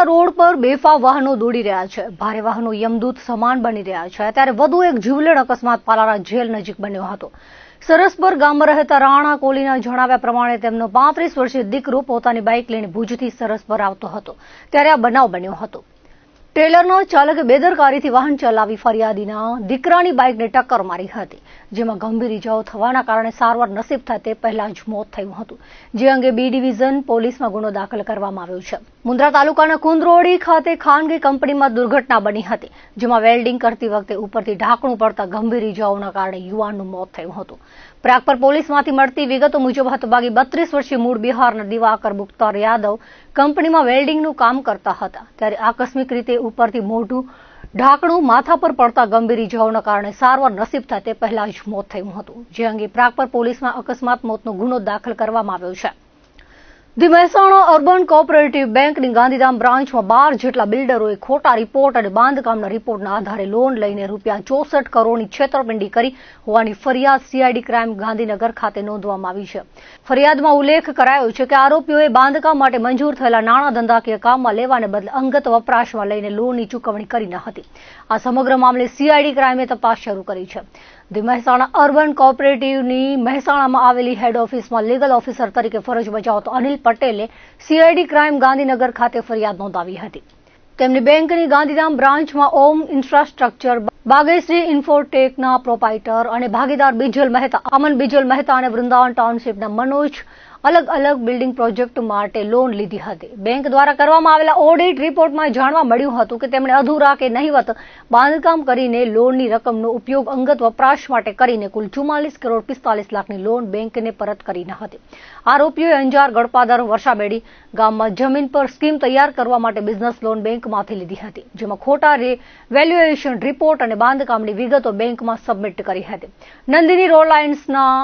Babra road પર બેફામ વાહનો દોડી રહ્યા છે. ભારે વાહનો યમદૂત સમાન બની રહ્યા છે. ત્યારે વધુ એક જીવલેણ અકસ્માત પાલારા જેલ નજીક બન્યો હતો. સરસપર ગામમાં રહેતા રાણા કોલીના જણાવ્યા પ્રમાણે તેમનો 35 વર્ષીય દીકરો પોતાની બાઇક લઈને ભુજથી સરસપર આવતો હતો ત્યારે આ બનાવ બન્યો હતો. ટ્રેલરના ચાલકે બેદરકારીથી વાહન ચલાવી ફરિયાદીના દીકરાની બાઇકને ટક્કર મારી હતી, જેમાં ગંભીર ઇજાઓ થવાના કારણે સારવાર નસીબ થાય તે પહેલા જ મોત થયું હતું. જે અંગે બી ડિવિઝન પોલીસમાં ગુનો દાખલ કરવામાં આવ્યો છે. મુન્દ્રા તાલુકાના કુંદરોડી ખાતે ખાનગી કંપનીમાં દુર્ઘટના બની હતી, જેમાં વેલ્ડિંગ કરતી વખતે ઉપરથી ઢાંકણું પડતા ગંભીર ઇજાઓના કારણે યુવાનનું મોત થયું હતું. પ્રાગપર પોલીસમાંથી મળતી વિગતો મુજબ હતભાગી 32 વર્ષીય મૂળ બિહારના દિવાકર મુખ્તાર યાદવ કંપનીમાં વેલ્ડિંગનું કામ કરતા હતા ત્યારે આકસ્મિક રીતે ઉપરથી મોઢું ઢાંકણું માથા પર પડતા ગંભીર ઇજાઓના કારણે સારવાર નસીબ થાય તે પહેલા જ મોત થયું હતું. જે અંગે પ્રાગપર પોલીસમાં અકસ્માત મોતનો ગુનો દાખલ કરવામાં આવ્યો છે. ધી મહેસાણા અર્બન કોઓપરેટિવ બેંકની ગાંધીધામ બ્રાન્ચમાં 12 જેટલા બિલ્ડરોએ ખોટા રિપોર્ટ અને બાંધકામના રિપોર્ટના આધારે લોન લઈને રૂપિયા 64 કરોડની છેતરપિંડી કરી હોવાની ફરિયાદ સીઆઈડી ક્રાઇમ ગાંધીનગર ખાતે નોંધવામાં આવી છે. ફરિયાદમાં ઉલ્લેખ કરાયો છે કે આરોપીઓએ બાંધકામ માટે મંજૂર થયેલા નાણાં ધંધાકીય કામમાં લેવાને બદલે અંગત વપરાશમાં લઈને લોનની ચૂકવણી કરી ન હતી. આ સમગ્ર મામલે સીઆઈડી ક્રાઇમે તપાસ શરૂ કરી છે. ધી મહેસાણા અર્બન કોઓપરેટિવની મહેસાણામાં આવેલી હેડ ઓફિસમાં લીગલ ઓફિસર તરીકે ફરજ બજાવતો અનિલ પટેલે સીઆઈડી ક્રાઇમ ગાંધીનગર ખાતે ફરિયાદ નોંધાવી હતી. તેમની બેંકની ગાંધીધામ બ્રાન્ચમાં ઓમ ઇન્ફ્રાસ્ટ્રક્ચર, બાગેશ્રી ઇન્ફોટેકના પ્રોપાઇટર અને ભાગીદાર બીજલ મહેતા, અમન બીજલ મહેતા અને વૃંદાવન ટાઉનશીપના મનોજ અલગ અલગ બિલ્ડિંગ પ્રોજેક્ટ માટે લોન લીધી હતી. બેંક દ્વારા કરવામાં આવેલા ઓડિટ રિપોર્ટમાં જાણવા મળ્યું હતું કે તેમણે અધૂરા કે નહિવત બાંધકામ કરીને લોનની રકમનો ઉપયોગ અંગત વપરાશ માટે કરીને કુલ 44 કરોડ 45 લાખની લોન બેંકને પરત કરી ન હતી. આરોપીઓએ અંજાર ગડપાદર વર્ષાબેડી ગામમાં જમીન પર સ્કીમ તૈયાર કરવા માટે બિઝનેસ લોન બેંકમાંથી લીધી હતી, જેમાં ખોટા વેલ્યુએશન રિપોર્ટ અને બાંધકામની વિગતો બેંકમાં સબમિટ કરી હતી. નંદિની રોડ લાઇન્સના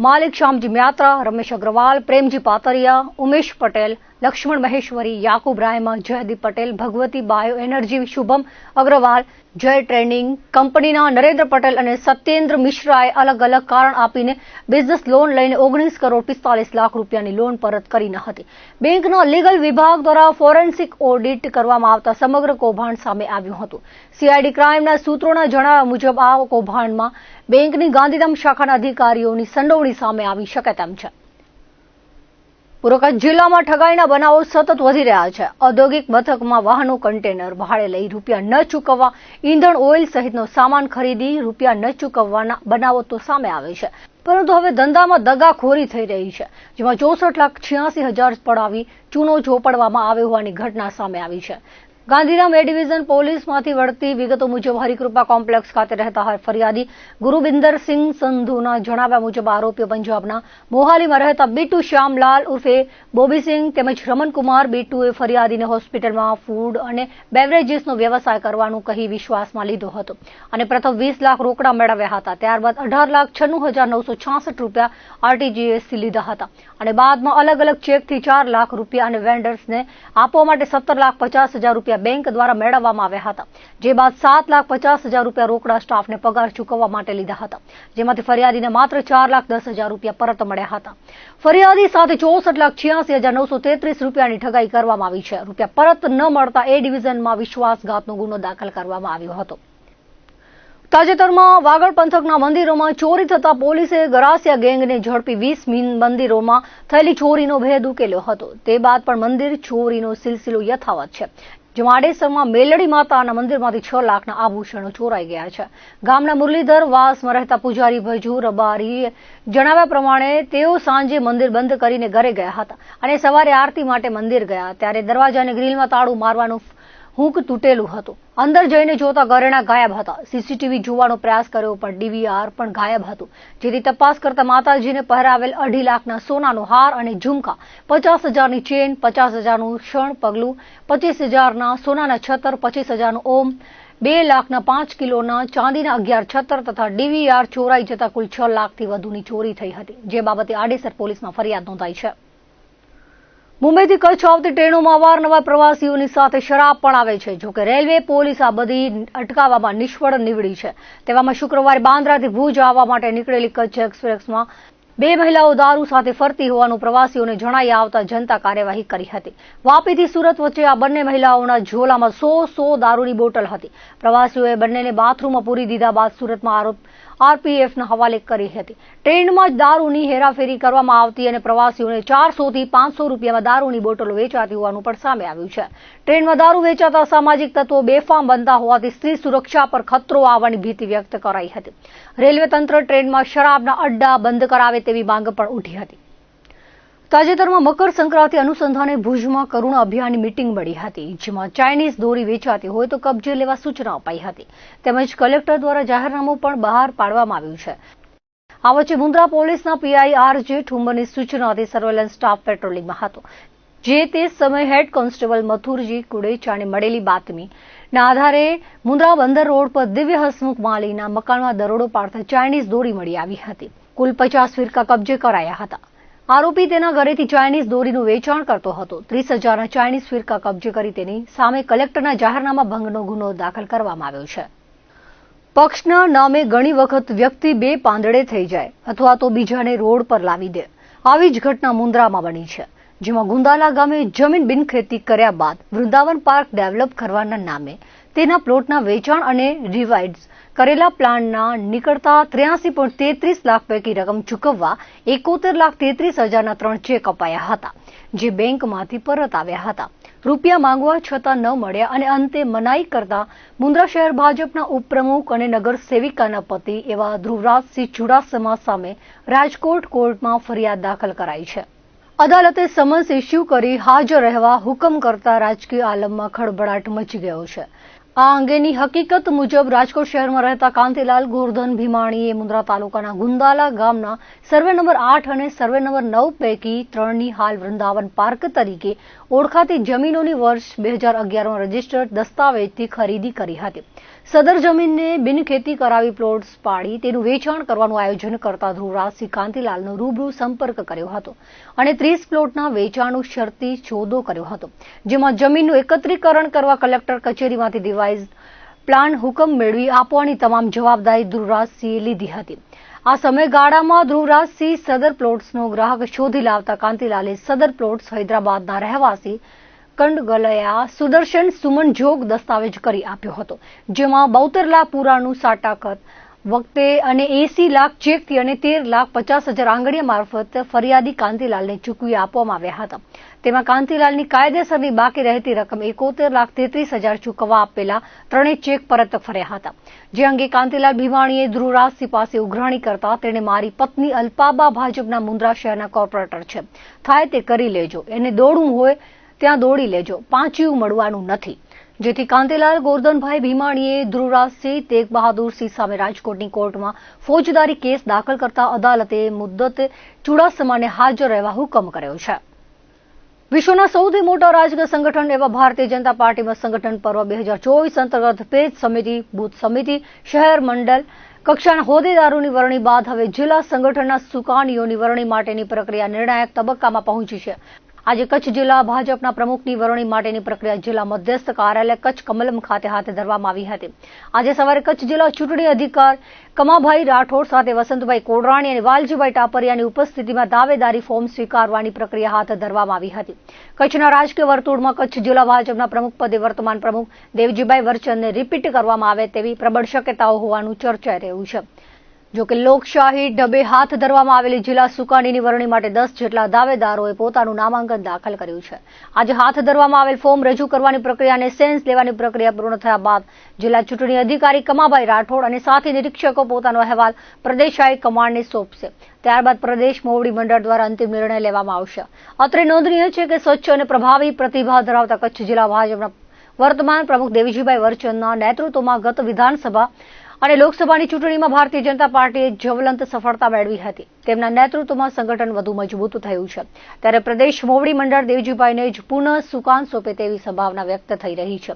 માલિક શ્યામજી મ્યાત્રા, રમેશ અગ્રવાલ, પ્રેમજી પાતરિયા, ઉમેશ પટેલ, લક્ષ્મણ મહેશ્વરી, યાકુબ રાયમા, જયદીપ પટેલ, ભગવતી બાયો એનર્જી, શુભમ અગ્રવાલ, જય ટ્રેનિંગ કંપનીના નરેન્દ્ર પટેલ અને સત્યેન્દ્ર મિશ્રાએ અલગ અલગ કારણ આપીને બિઝનેસ લોન લઈને 19 કરોડ 45 લાખ રૂપિયાની લોન પરત કરી ન હતી. બેંકના લીગલ વિભાગ દ્વારા ફોરેન્સિક ઓડિટ કરવામાં આવતા સમગ્ર કૌભાંડ સામે આવ્યું હતું. સીઆઈડી ક્રાઇમના સૂત્રોના જણાવ્યા મુજબ આ કૌભાંડમાં બેંકની ગાંધીધામ શાખાના અધિકારીઓની સંડોવણી સામે આવી શકે તેમ છે. પૂર્વ કચ્છ જિલ્લામાં ઠગાઈના બનાવો સતત વધી રહ્યા છે. ઔદ્યોગિક મથકમાં વાહનો કન્ટેનર ભાડે લઈ રૂપિયા ન ચૂકવવા, ઈંધણ ઓઇલ સહિતનો સામાન ખરીદી રૂપિયા ન ચૂકવવાના બનાવો તો સામે આવે છે, પરંતુ હવે ધંધામાં દગાખોરી થઈ રહી છે, જેમાં 64,86,000 પડાવી ચૂનો ચોપડવામાં આવ્યો હોવાની ઘટના સામે આવી છે. ગાંધીધામ એ ડિવિઝન પોલીસમાંથી મળતી વિગતો મુજબ હરિકૃપા કોમ્પ્લેક્સ ખાતે રહેતા ફરિયાદી ગુરુબિંદરસિંહ સંધુના જણાવ્યા મુજબ આરોપીઓ પંજાબના મોહાલીમાં રહેતા બીટુ શ્યામલાલ ઉર્ફે બોબીસિંહ તેમજ રમનકુમાર બીટુએ ફરિયાદીને હોસ્પિટલમાં ફૂડ અને બેવરેજીસનો વ્યવસાય કરવાનું કહી વિશ્વાસમાં લીધો હતો અને પ્રથમ 20 લાખ રોકડા મેળવ્યા હતા. ત્યારબાદ 18,96,966 રૂપિયા આરટીજીએસથી લીધા હતા અને બાદમાં અલગ અલગ ચેકથી 4 લાખ રૂપિયા અને વેન્ડર્સને આપવા માટે 17,50,000 રૂપિયા બેંક દ્વારા મેળવવામાં આવ્યા હતા. જે બાદ 7,50,000 રૂપિયા રોકડા સ્ટાફને પગાર ચૂકવવા માટે લીધા હતા, જેમાંથી ફરિયાદીને માત્ર 4,10,000 રૂપિયા પરત મળ્યા હતા. ફરિયાદી સાથે 64,86,933 રૂપિયાની ઠગાઈ કરવામાં આવી છે. રૂપિયા પરત ન મળતા એ ડિવિઝનમાં વિશ્વાસઘાતનો ગુનો દાખલ કરવામાં આવ્યો હતો. તાજેતરમાં વાગડ પંથકના મંદિરોમાં ચોરી થતા પોલીસે ગરાસિયા ગેંગને ઝડપી 20 મંદિરોમાં થયેલી ચોરીનો ભેદ ઉકેલ્યો હતો. તે બાદ પણ મંદિર ચોરીનો સિલસિલો યથાવત છે, જેમાં આડેસરમાં મેલડી માતાના મંદિરમાંથી 6 લાખના આભૂષણો ચોરાઈ ગયા છે. ગામના મુરલીધર વાસમાં રહેતા પૂજારી ભજુ રબારીએ જણાવ્યા પ્રમાણે તેઓ સાંજે મંદિર બંધ કરીને ઘરે ગયા હતા અને સવારે આરતી માટે મંદિર ગયા ત્યારે દરવાજાની ગ્રીલમાં તાળું મારવાનું હુંક તૂટેલું હતું. અંદર જઈને જોતા ઘરેણા ગાયબ હતા. સીસીટીવી જોવાનો પ્રયાસ કર્યો પણ ડીવીઆર પણ ગાયબ હતું, જેથી તપાસ કરતા માતાજીને પહેરાવેલ 2.5 લાખના સોનાનો હાર અને ઝુમકા, 50,000ની ચેન, 50,000નું શણ પગલું, 25,000ના સોનાના છત્તર, 25,000નું ઓમ, 2 લાખના 5 કિલોના ચાંદીના 11 છત્તર તથા ડીવીઆર ચોરાઈ જતા કુલ 6 લાખથી વધુની ચોરી થઈ હતી, જે બાબતે આડેસર પોલીસમાં ફરિયાદ નોંધાઈ છે. મુંબઈથી કચ્છ આવતી ટ્રેનોમાં અવારનવાર પ્રવાસીઓની સાથે શરાબ પણ આવે છે. જોકે રેલવે પોલીસ આ બધી અટકાવવામાં નિષ્ફળ નીવડી છે. તેવામાં શુક્રવારે બાંદ્રાથી ભુજ આવવા માટે નીકળેલી કચ્છ એક્સપ્રેસમાં બે મહિલાઓ દારૂ સાથે ફરતી હોવાનું પ્રવાસીઓને જણાઈ આવતા જનતા કાર્યવાહી કરી હતી. વાપીથી સુરત વચ્ચે આ બંને મહિલાઓના ઝોલામાં 100 દારૂની બોટલ હતી. પ્રવાસીઓએ બંનેને બાથરૂમમાં પૂરી દીધા બાદ સુરતમાં આરપીએફના હવાલે કરી હતી. ટ્રેનમાં જ દારૂની હેરાફેરી કરવામાં આવતી અને પ્રવાસીઓને 400 થી 500 રૂપિયામાં દારૂની બોટલો વેચાતી હોવાનું પણ સામે આવ્યું છે. ટ્રેનમાં દારૂ વેચાતા સામાજિક તત્વો બેફામ બનતા હોવાથી સ્ત્રી સુરક્ષા પર ખતરો આવવાની ભીતિ વ્યક્ત કરાઈ હતી. રેલવે તંત્ર ટ્રેનમાં શરાબના અડ્ડા બંધ કરાવે તેવી માંગ પણ ઉઠી હતી. તાજેતરમાં મકર સંક્રાંતિ અનુસંધાને ભુજમાં કરુણા અભિયાનની મીટિંગ મળી હતી, જેમાં ચાઇનીઝ દોરી વેચાતી હોય તો કબજે લેવા સૂચના અપાઈ હતી. તેમજ કલેક્ટર દ્વારા જાહેરનામું પણ બહાર પાડવામાં આવ્યું છે. આ વચ્ચે મુન્દ્રા પોલીસના પીઆઈ આર.જે. ઠુંબરની સૂચનાથી સર્વેલન્સ સ્ટાફ પેટ્રોલિંગમાં હતો. જે તે સમયે હેડ કોન્સ્ટેબલ મથુરજી કુડેચાને મળેલી બાતમીના આધારે મુન્દ્રા બંદર રોડ પર દિવ્ય હસમુખ માલીના મકાનમાં દરોડો પાડતા ચાઇનીઝ દોરી મળી આવી હતી. કુલ 50 ફિરકા કબજે કરાયા હતા. આરોપી તેના ઘરેથી ચાઇનીઝ દોરીનું વેચાણ કરતો હતો. 30,000ના ચાઇનીઝ ફિરકા કબજે કરી તેની સામે કલેક્ટરના જાહેરનામા ભંગનો ગુનો દાખલ કરવામાં આવ્યો છે. પક્ષના નામે ઘણી વખત વ્યક્તિ બે પાંદડે થઈ જાય અથવા તો બીજાને રોડ પર લાવી દે. આવી જ ઘટના મુન્દ્રામાં બની છે, જેમાં ગુંદાલા ગામે જમીન બિનખેતી કર્યા બાદ વૃંદાવન પાર્ક ડેવલપ કરવાના નામે તેના પ્લોટના વેચાણ અને રિવાઇઝ કરેલા પ્લાનના નીકળતા 83.33 લાખ પૈકી રકમ ચૂકવવા 71,33,000ના 3 ચેક અપાયા હતા, જે બેંકમાંથી પરત આવ્યા હતા. રૂપિયા માંગવા છતાં ન મળ્યા અને અંતે મનાઈ કરતા મુન્દ્રા શહેર ભાજપના ઉપપ્રમુખ અને નગર સેવિકાના પતિ એવા ધ્રુવરાજસિંહ ચુડાસમા સામે રાજકોટ કોર્ટમાં ફરિયાદ દાખલ કરાઈ છે. અદાલતે સમન્સ ઇસ્યુ કરી હાજર રહેવા હુકમ કરતા રાજકીય આલમમાં ખળભળાટ મચી ગયો છે. આ અંગેની હકીકત મુજબ રાજકોટ શહેરમાં રહેતા કાંતિલાલ ગોરધન ભીમાણીએ મુન્દ્રા તાલુકાના ગુંદાલા ગામના સર્વે નંબર 8 અને સર્વે નંબર 9 પૈકી 3ની હાલ વૃંદાવન પાર્ક તરીકે ઓળખાતી જમીનોની વર્ષ 2011માં રજીસ્ટર્ડ દસ્તાવેજથી ખરીદી કરી હતી. સદર જમીનને બિનખેતી કરાવી પ્લોટ્સ પાડી તેનું વેચાણ કરવાનું આયોજન કરતા ધ્રુવરાજસિંહ કાંતિલાલનો રૂબરૂ સંપર્ક કર્યો હતો અને 30 પ્લોટના વેચાણનો શરતી સોદો કર્યો હતો, જેમાં જમીનનું એકત્રીકરણ કરવા કલેક્ટર કચેરીમાંથી ડિવાઇઝ પ્લાન હુકમ મેળવી આપવાની તમામ જવાબદારી ધ્રુવરાજસિંહે લીધી હતી. આ સમયગાળામાં ધ્રુવરાજસિંહ સદર પ્લોટ્સનો ગ્રાહક શોધી લાવતા કાંતિલાલે સદર પ્લોટ્સ હૈદરાબાદના રહેવાસી કંડગલયા સુદર્શન સુમન જોગ દસ્તાવેજ કરી આપ્યો હતો, જેમાં 72 લાખ પુરાનું સાટાકત વખતે અને 80 લાખ ચેકથી અને 13,50,000 આંગળીયા મારફત ફરિયાદી કાંતિલાલને ચૂકવી આપવામાં આવ્યા હતા. તેમાં કાંતિલાલની કાયદેસરની બાકી રહેતી રકમ 71,33,000 ચૂકવવા આપેલા 3 ચેક પરત ફર્યા હતા, જે અંગે કાંતિલાલ ભીમાણીએ ધ્રુવરાજસિંહ પાસે ઉઘરાણી કરતા તેણે મારી પત્ની અલ્પાબા ભાજપના મુન્દ્રા શહેરના કોર્પોરેટર છે, થાય તે કરી લેજો, એને દોડવું હોય ત્યાં દોડી લેજો, પાંચિયું મળવાનું નથી. જેથી કાંતિલાલ ગોરધનભાઈ ભીમાણીએ ધ્રુવરાજસિંહ તેગ બહાદુરસિંહ સામે રાજકોટની કોર્ટમાં ફોજદારી કેસ દાખલ કરતા અદાલતે મુદ્દતે ચુડાસમાને હાજર રહેવા હુકમ કર્યો છે. વિશ્વના સૌથી મોટા રાજકીય સંગઠન એવા ભારતીય જનતા પાર્ટીમાં સંગઠન પર્વ 2024 અંતર્ગત પેજ સમિતિ, બૂથ સમિતિ, શહેર મંડળ કક્ષાના હોદ્દેદારોની વરણી બાદ હવે જિલ્લા સંગઠનના સુકાનીઓની વરણી માટેની પ્રક્રિયા નિર્ણાયક તબક્કામાં પહોંચી છે. આજે કચ્છ જિલ્લા ભાજપના પ્રમુખની વરણી માટેની પ્રક્રિયા જિલ્લા મધ્યસ્થ કાર્યાલય કચ્છ કમલમ ખાતે હાથ ધરવામાં આવી હતી. આજે સવારે કચ્છ જિલ્લા ચૂંટણી અધિકાર કમાભાઈ રાઠોડ સાથે વસંતભાઈ કોડરાણી અને વાલજીભાઈ ટાપરિયાની ઉપસ્થિતિમાં દાવેદારી ફોર્મ સ્વીકારવાની પ્રક્રિયા હાથ ધરવામાં આવી હતી. કચ્છના રાજકીય વર્તુળમાં કચ્છ જિલ્લા ભાજપના પ્રમુખ પદે વર્તમાન પ્રમુખ દેવજીભાઈ વરચંદને રિપીટ કરવામાં આવે તેવી પ્રબળ શક્યતાઓ હોવાનું ચર્ચાઈ રહ્યું છે. જોકે લોકશાહી ઢબે હાથ ધરવામાં આવેલી જિલ્લા સુકાનીની વરણી માટે 10 જેટલા દાવેદારોએ પોતાનું નામાંકન દાખલ કર્યું છે. આજે હાથ ધરવામાં આવેલ ફોર્મ રજૂ કરવાની પ્રક્રિયા અને સેન્સ લેવાની પ્રક્રિયા પૂર્ણ થયા બાદ જિલ્લા ચૂંટણી અધિકારી કમાભાઈ રાઠોડ અને સાથી નિરીક્ષકો પોતાનો અહેવાલ પ્રદેશ હાઈકમાન્ડને સોંપશે. ત્યારબાદ પ્રદેશ મોવડી મંડળ દ્વારા અંતિમ નિર્ણય લેવામાં આવશે. અત્રે નોંધનીય છે કે સ્વચ્છ અને પ્રભાવી પ્રતિભા ધરાવતા કચ્છ જિલ્લા ભાજપના વર્તમાન પ્રમુખ દેવજીભાઈ વરચંદના નેતૃત્વમાં ગત વિધાનસભા અને લોકસભાની ચૂંટણીમાં ભારતીય જનતા પાર્ટીએ જ્વલંત સફળતા મેળવી હતી. તેમના નેતૃત્વમાં સંગઠન વધુ મજબૂત થયું છે. ત્યારે પ્રદેશ મોવડી મંડળ દેવજીભાઈને જ પુનઃ સુકાન સોંપે તેવી સંભાવના વ્યક્ત થઈ રહી છે.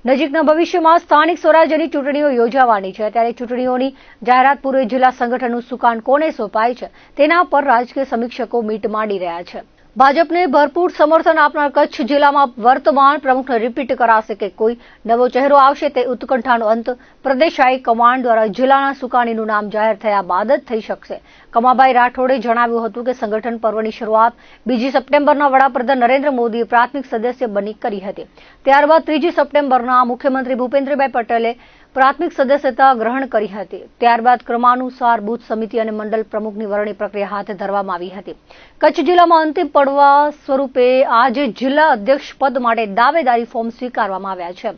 નજીકના ભવિષ્યમાં સ્થાનિક સ્વરાજ્યની ચૂંટણીઓ યોજાવાની છે, ત્યારે ચૂંટણીઓની જાહેરાત પૂર્વે જિલ્લા સંગઠનનું સુકાન કોને સોંપાય છે તેના પર રાજકીય સમીક્ષકો મીટ માંડી રહ્યા છે. ભાજપને ભરપૂર સમર્થન આપનાર કચ્છ જિલ્લામાં વર્તમાન પ્રમુખને રિપીટ કરાશે કે કોઈ નવો ચહેરો આવશે તે ઉત્કંઠાનો અંત પ્રદેશ હાઈકમાન્ડ દ્વારા જિલ્લાના સુકાનીનું નામ જાહેર થયા બાદ જ થઈ શકશે. કમાભાઈ રાઠોડે જણાવ્યું હતું કે સંગઠન પર્વની શરૂઆત 2 સપ્ટેમ્બરના વડાપ્રધાન નરેન્દ્ર મોદીએ પ્રાથમિક સદસ્ય બની કરી હતી. ત્યારબાદ 3 સપ્ટેમ્બરના મુખ્યમંત્રી ભૂપેન્દ્રભાઈ પટેલે પ્રાથમિક સદસ્યતા ગ્રહણ કરી હતી. ત્યારબાદ ક્રમાનુસાર બૂથ સમિતિ અને મંડળ પ્રમુખની વરણી પ્રક્રિયા હાથ ધરવામાં આવી હતી. કચ્છ જિલ્લામાં અંતિમ પડવા સ્વરૂપે આજે જિલ્લા અધ્યક્ષ પદ માટે દાવેદારી ફોર્મ સ્વીકારવામાં આવ્યા છે.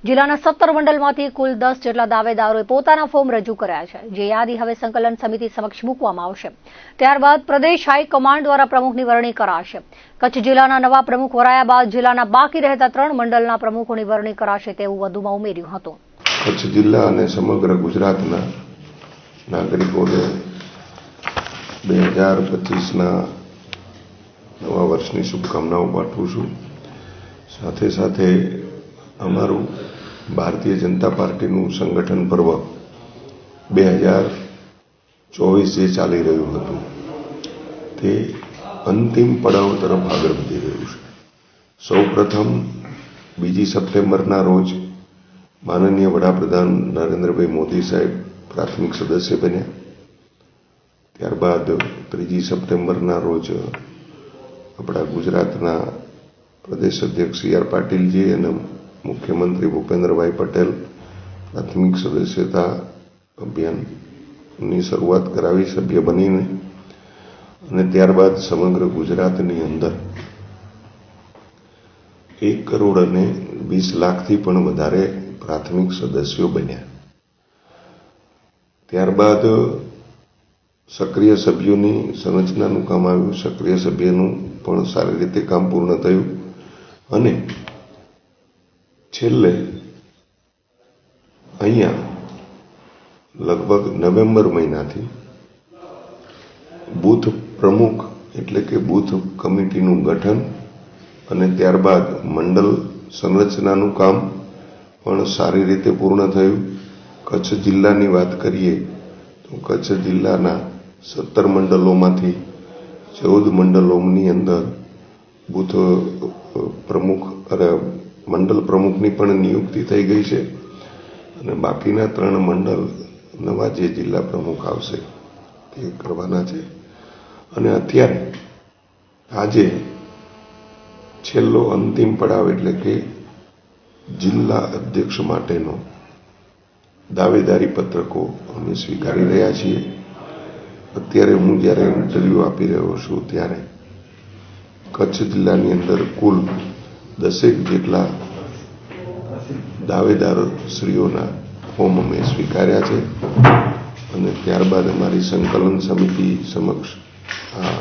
જિલ્લાના 17 મંડળમાંથી કુલ 10 જેટલા દાવેદારોએ પોતાના ફોર્મ રજૂ કર્યા છે, જે યાદી હવે સંકલન સમિતિ સમક્ષ મૂકવામાં આવશે. ત્યારબાદ પ્રદેશ હાઈકમાન્ડ દ્વારા પ્રમુખની વરણી કરાશે. કચ્છ જિલ્લાના નવા પ્રમુખ વરાયા બાદ જિલ્લાના બાકી રહેતા 3 મંડળના પ્રમુખોની વરણી કરાશે તેવું વધુમાં ઉમેર્યું હતું. કચ્છ જિલ્લા અને સમગ્ર ગુજરાતના નાગરિકોને 2025ના નવા વર્ષની શુભકામનાઓ પાઠવું છું. સાથે સાથે અમારું ભારતીય જનતા પાર્ટીનું સંગઠન પર્વ 2024 જે ચાલી રહ્યું હતું તે અંતિમ પડાવ તરફ આગળ વધી રહ્યું છે. સૌ પ્રથમ 2 સપ્ટેમ્બરના રોજ માનનીય વડાપ્રધાન નરેન્દ્રભાઈ મોદી સાહેબ પ્રાથમિક સદસ્ય બન્યા. ત્યારબાદ 3 સપ્ટેમ્બરના રોજ આપણા ગુજરાતના પ્રદેશ અધ્યક્ષ CR પાટીલજી અને મુખ્યમંત્રી ભૂપેન્દ્રભાઈ પટેલ પ્રાથમિક સદસ્યતા અભિયાનની શરૂઆત કરાવી સભ્ય બનીને, અને ત્યારબાદ સમગ્ર ગુજરાતની અંદર 1,20,00,000થી પણ વધારે પ્રાથમિક સદસ્યો બન્યા. ત્યારબાદ સક્રિય સભ્યોની સંરચનાનું કામ આવ્યું. સક્રિય સભ્યનું પણ સારી રીતે કામ પૂર્ણ થયું અને છેલ્લે અહીંયા લગભગ નવેમ્બર મહિનાથી બૂથ પ્રમુખ એટલે કે બૂથ કમિટીનું ગઠન અને ત્યારબાદ મંડળ સંરચનાનું કામ પણ સારી રીતે પૂર્ણ થયું. કચ્છ જિલ્લાની વાત કરીએ તો કચ્છ જિલ્લાના 17 મંડળોમાંથી 14 મંડળોની અંદર બૂથ પ્રમુખ મંડળ પ્રમુખની પણ નિયુક્તિ થઈ ગઈ છે અને બાકીના 3 મંડળ નવા જે જિલ્લા પ્રમુખ આવશે તે કરવાના છે. અને અત્યારે આજે છેલ્લો અંતિમ પડાવ એટલે કે જિલ્લા અધ્યક્ષ માટેનો દાવેદારી પત્રકો અમે સ્વીકારી રહ્યા છીએ. અત્યારે હું જ્યારે ઇન્ટરવ્યૂ આપી રહ્યો છું ત્યારે કચ્છ જિલ્લાની અંદર કુલ 10 જેટલા દાવેદાર શ્રીઓના ફોર્મ અમે સ્વીકાર્યા છે અને ત્યારબાદ અમારી સંકલન સમિતિ સમક્ષ આ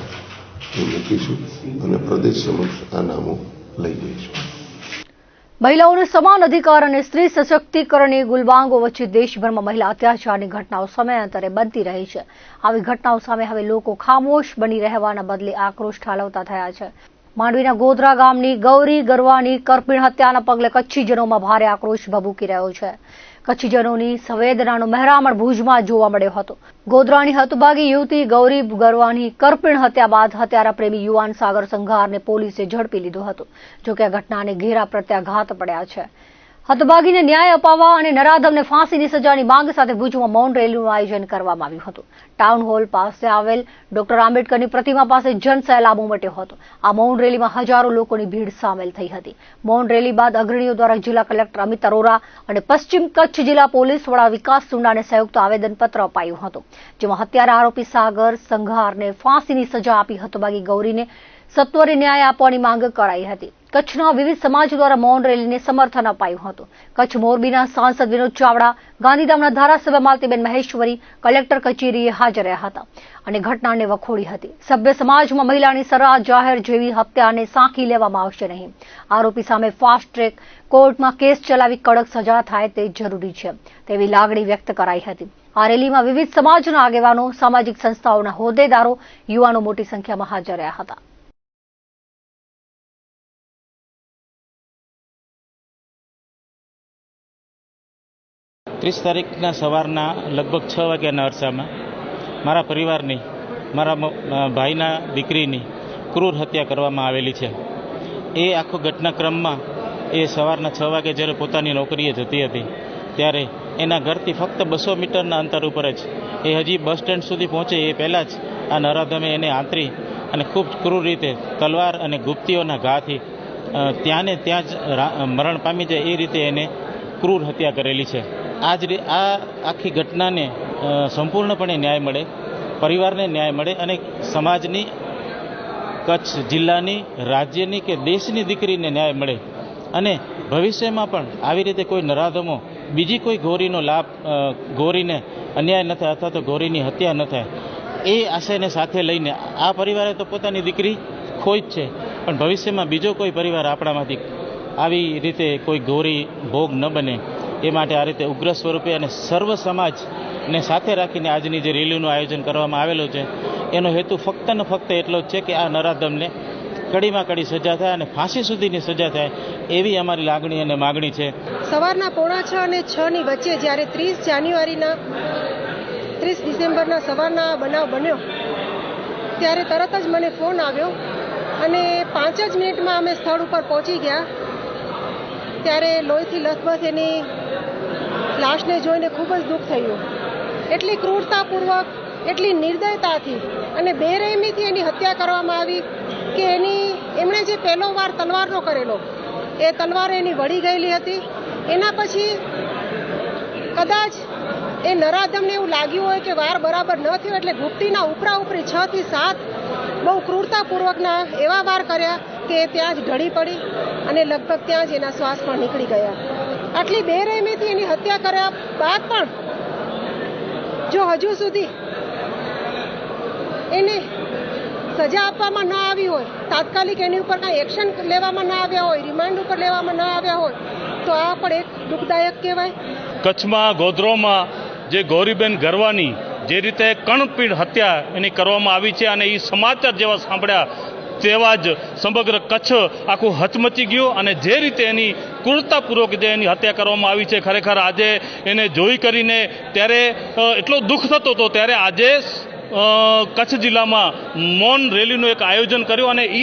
મૂકીશું અને પ્રદેશ સમક્ષ આ નામો લઈ જઈશું. મહિલાઓને સમાન અધિકાર અને સ્ત્રી સશક્તિકરણની ગુલબાંગો વચ્ચે દેશભરમાં મહિલા અત્યાચારની ઘટનાઓ સમયાંતરે બનતી રહી છે. આવી ઘટનાઓ સામે હવે લોકો ખામોશ બની રહેવાના બદલે આક્રોશ ઠાલવતા થયા છે. માંડવીના ગોધરા ગામની ગૌરી ગરવાની કરપીણ હત્યાના પગલે કચ્છીજનોમાં ભારે આક્રોશ ભભૂકી રહ્યો છે. કચ્છીજનોની સંવેદનાનો મહેરામણ ભુજમાં જોવા મળ્યો હતો. ગોધરાની હતભાગી યુવતી ગૌરી ગરવાની કરપીણ હત્યા બાદ હત્યારા પ્રેમી યુવાન સાગર સંઘારને પોલીસે ઝડપી લીધો હતો. જોકે આ ઘટનાને ઘેરા પ્રત્યાઘાત પડ્યા છે. હતભાગીને ન્યાય અપાવવા અને નરાધમને ફાંસીની સજાની માંગ સાથે ભુજમાં મૌન રેલીનું આયોજન કરવામાં આવ્યું હતું. ટાઉન હોલ પાસે આવેલ ડોક્ટર આંબેડકરની પ્રતિમા પાસે જનસેલાબ ઉમટ્યો હતો. આ મૌન રેલીમાં હજારો લોકોની ભીડ સામેલ થઈ હતી. મૌન રેલી બાદ અગ્રણીઓ દ્વારા જિલ્લા કલેક્ટર અમિત અરોરા અને પશ્ચિમ કચ્છ જિલ્લા પોલીસ વડા વિકાસ સુંડાને સંયુક્ત આવેદનપત્ર અપાયું હતું, જેમાં હત્યારા આરોપી સાગર સંઘારને ફાંસીની સજા આપી હતભાગી ગૌરીને સત્વરે ન્યાય આપવાની માંગ કરાઈ હતી. કચ્છના વિવિધ સમાજ દ્વારા મૌન રેલીને સમર્થન અપાયું હતું. કચ્છ મોરબીના સાંસદ વિનોદ ચાવડા, ગાંધીધામના ધારાસભ્ય માલતીબેન મહેશ્વરી કલેક્ટર કચેરીએ હાજર રહ્યા હતા અને ઘટનાને વખોડી હતી. સભ્ય સમાજમાં મહિલાની સરાહ જાહેર જેવી હત્યાને સાંખી લેવામાં આવશે નહીં. આરોપી સામે ફાસ્ટ ટ્રેક કોર્ટમાં કેસ ચલાવી કડક સજા થાય તે જરૂરી છે તેવી લાગણી વ્યક્ત કરાઈ હતી. આ રેલીમાં વિવિધ સમાજના આગેવાનો, સામાજિક સંસ્થાઓના હોદ્દેદારો, યુવાનો મોટી સંખ્યામાં હાજર રહ્યા હતા. 30 તારીખના સવારના લગભગ 6 વાગ્યાના અરસામાં મારા પરિવારની, મારા ભાઈના દીકરીની ક્રૂર હત્યા કરવામાં આવેલી છે. એ આખો ઘટનાક્રમમાં એ સવારના 6 વાગે જ્યારે પોતાની નોકરીએ જતી હતી ત્યારે એના ઘરથી ફક્ત 200 મીટરના અંતર ઉપર જ એ હજી બસ સ્ટેન્ડ સુધી પહોંચે એ પહેલાં જ આ નરાધમે એને આંતરી અને ખૂબ ક્રૂર રીતે તલવાર અને ગુપ્તીઓના ઘાથી ત્યાં જ મરણ પામી જાય એ રીતે એને ક્રૂર હત્યા કરેલી છે. આ આખી ઘટનાને સંપૂર્ણપણે ન્યાય મળે, પરિવારને ન્યાય મળે અને સમાજની, કચ્છ જિલ્લાની, રાજ્યની કે દેશની દીકરીને ન્યાય મળે અને ભવિષ્યમાં પણ આવી રીતે કોઈ નરાધમો બીજી કોઈ ગોરીનો લાભ, ગોરીને અન્યાય ન થાય અથવા તો ગોરીની હત્યા ન થાય એ આશયને સાથે લઈને આ પરિવારે તો પોતાની દીકરી ખોઈ જ છે, પણ ભવિષ્યમાં બીજો કોઈ પરિવાર આપણામાંથી આવી રીતે કોઈ ગોરી ભોગ ન બને એ માટે આ રીતે ઉગ્ર સ્વરૂપે અને સર્વ સમાજને સાથે રાખીને આજની જે રેલીનું આયોજન કરવામાં આવેલું છે એનો હેતુ ફક્ત ને ફક્ત એટલો જ છે કે આ નરાધમને કડીમાં કડી સજા થાય અને ફાંસી સુધીની સજા થાય એવી અમારી લાગણી અને માગણી છે. સવારના 5:45 અને 6ની વચ્ચે જ્યારે 30 ડિસેમ્બરના સવારના બનાવ બન્યો ત્યારે તરત જ મને ફોન આવ્યો અને 5 જ મિનિટમાં અમે સ્થળ ઉપર પહોંચી ગયા. ત્યારે લોહીથી લથબથ એની લાશને જોઈને ખૂબ જ દુઃખ થયું. એટલી ક્રૂરતાપૂર્વક, એટલી નિર્દયતાથી અને બેરહેમીથી એની હત્યા કરવામાં આવી કે એમણે જે પહેલો વાર તલવારનો કરેલો એ તલવાર એની વળી ગયેલી હતી. એના પછી કદાચ એ નરાધમને એવું લાગ્યું હોય કે વાર બરાબર ન થયો એટલે ગુપ્તીના ઉપરા ઉપરી 6 થી 7 બહુ ક્રૂરતાપૂર્વકના એવા વાર કર્યા કે એ ત્યાં જ ઢળી પડી અને લગભગ ત્યાં જ એના શ્વાસ પણ નીકળી ગયા. આટલી બેરહેમીથી એની હત્યા કર્યા બાદ પણ જો હજુ સુધી એને સજા આપવામાં ન આવી હોય, તાત્કાલિક એની ઉપર કાંઈ એક્શન લેવામાં ન આવ્યા હોય, રિમાન્ડ ઉપર લેવામાં ન આવ્યા હોય તો આ પણ એક દુઃખદાયક કહેવાય. કચ્છમાં ગોધરામાં જે ગૌરીબેન ગરવાની જે રીતે કણપીડ હત્યા એની કરવામાં આવી છે અને એ સમાચાર જેવા સાંભળ્યા તેવા જ સમગ્ર કચ્છ આખું હચમચી ગયું અને જે રીતે એની ક્રૂરતાપૂર્વક જે એની હત્યા કરવામાં આવી છે ખરેખર આજે એને જોઈ કરીને ત્યારે એટલો દુઃખ થતો હતો. ત્યારે આજે કચ્છ જિલ્લામાં મૌન રેલીનું એક આયોજન કર્યું અને એ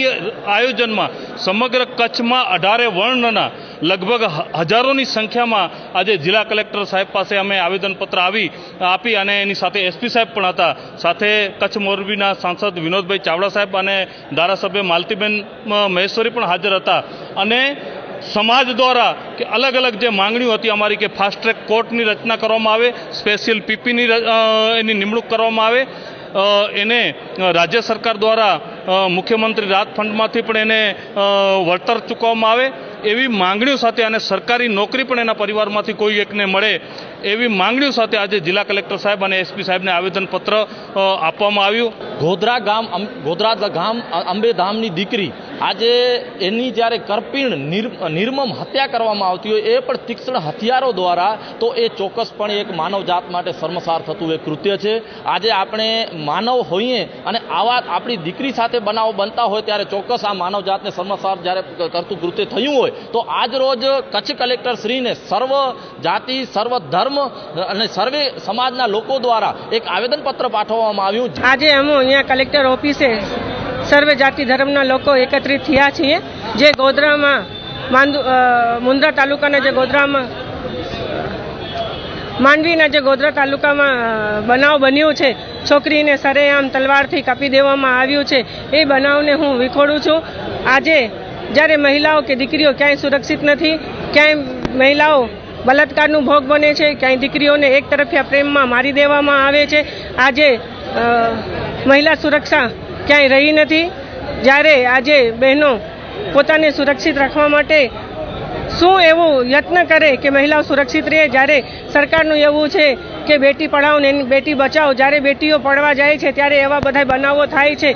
આયોજનમાં સમગ્ર કચ્છમાં 18 વર્ણના લગભગ હજારોની સંખ્યામાં આજે જિલ્લા કલેક્ટર સાહેબ પાસે અમે આવેદનપત્ર આપી અને એની સાથે એસપી સાહેબ પણ હતા. સાથે કચ્છ મોરબીના સાંસદ વિનોદભાઈ ચાવડા સાહેબ અને ધારાસભ્ય માલતીબેન મહેશ્વરી પણ હાજર હતા. અને સમાજ દ્વારા કે અલગ અલગ જે માંગણીઓ હતી અમારી કે ફાસ્ટ ટ્રેક કોર્ટની રચના કરવામાં આવે, સ્પેશિયલ પીપીની એની નિમણૂક કરવામાં આવે, એને રાજ્ય સરકાર દ્વારા મુખ્યમંત્રી રાહત ફંડમાંથી પણ એને વળતર ચૂકવવામાં આવે એવી માંગણીઓ સાથે અને સરકારી નોકરી પણ એના પરિવારમાંથી કોઈ એકને મળે એવી માંગણીઓ સાથે આજે જિલ્લા કલેક્ટર સાહેબ અને એસપી સાહેબને આવેદનપત્ર આપવામાં આવ્યું. ગોધરા ગામ અંબેધામની દીકરી આજે એની જ્યારે કરપીણ નિર્મમ હત્યા કરવામાં આવતી હોય એ પણ તીક્ષ્ણ હથિયારો દ્વારા, તો એ ચોક્કસપણે એક માનવજાત માટે શર્મસાર થતું એક કૃત્ય છે. આજે આપણે માનવ હોઈએ અને આવા આપણી દીકરી સાથે બનાવો બનતા હોય ત્યારે ચોક્કસ આ માનવજાતને શર્મસાર જ્યારે કરતું કૃત્ય થયું હોય તો આજ રોજ કચ્છ કલેક્ટર શ્રીને સર્વ જાતિ, સર્વ ધર્મ અને સર્વે સમાજના લોકો દ્વારા એક આવેદનપત્ર પાઠવવામાં આવ્યું. આજે અમે અહીંયા કલેક્ટર ઓફિસે સર્વે જાતિ ધર્મના લોકો એકત્રિત થયા છીએ. જે ગોધરામાં મુન્દ્રા તાલુકાના જે ગોધરામાં માંડવીના જે ગોધરા તાલુકામાં બનાવ બન્યું છે, છોકરીને સરેઆમ તલવારથી કાપી દેવામાં આવ્યું છે, એ બનાવને હું વિખોડું છું. આજે જ્યારે મહિલાઓ કે દીકરીઓ ક્યાંય સુરક્ષિત નથી, ક્યાંય મહિલાઓ બલાત્કારનું ભોગ બને છે, ક્યાંય દીકરીઓને એક તરફિયા પ્રેમમાં મારી દેવામાં આવે છે. આજે મહિલા સુરક્ષા ક્યાંય રહી નથી. જ્યારે આજે બહેનો પોતાને સુરક્ષિત રાખવા માટે શું એવું યત્ન કરે કે મહિલાઓ સુરક્ષિત રહે, જ્યારે સરકારનું એવું છે કે બેટી પઢાઓ ને બેટી બચાવો, જ્યારે બેટીઓ પડવા જાય છે ત્યારે એવા બધા બનાવો થાય છે.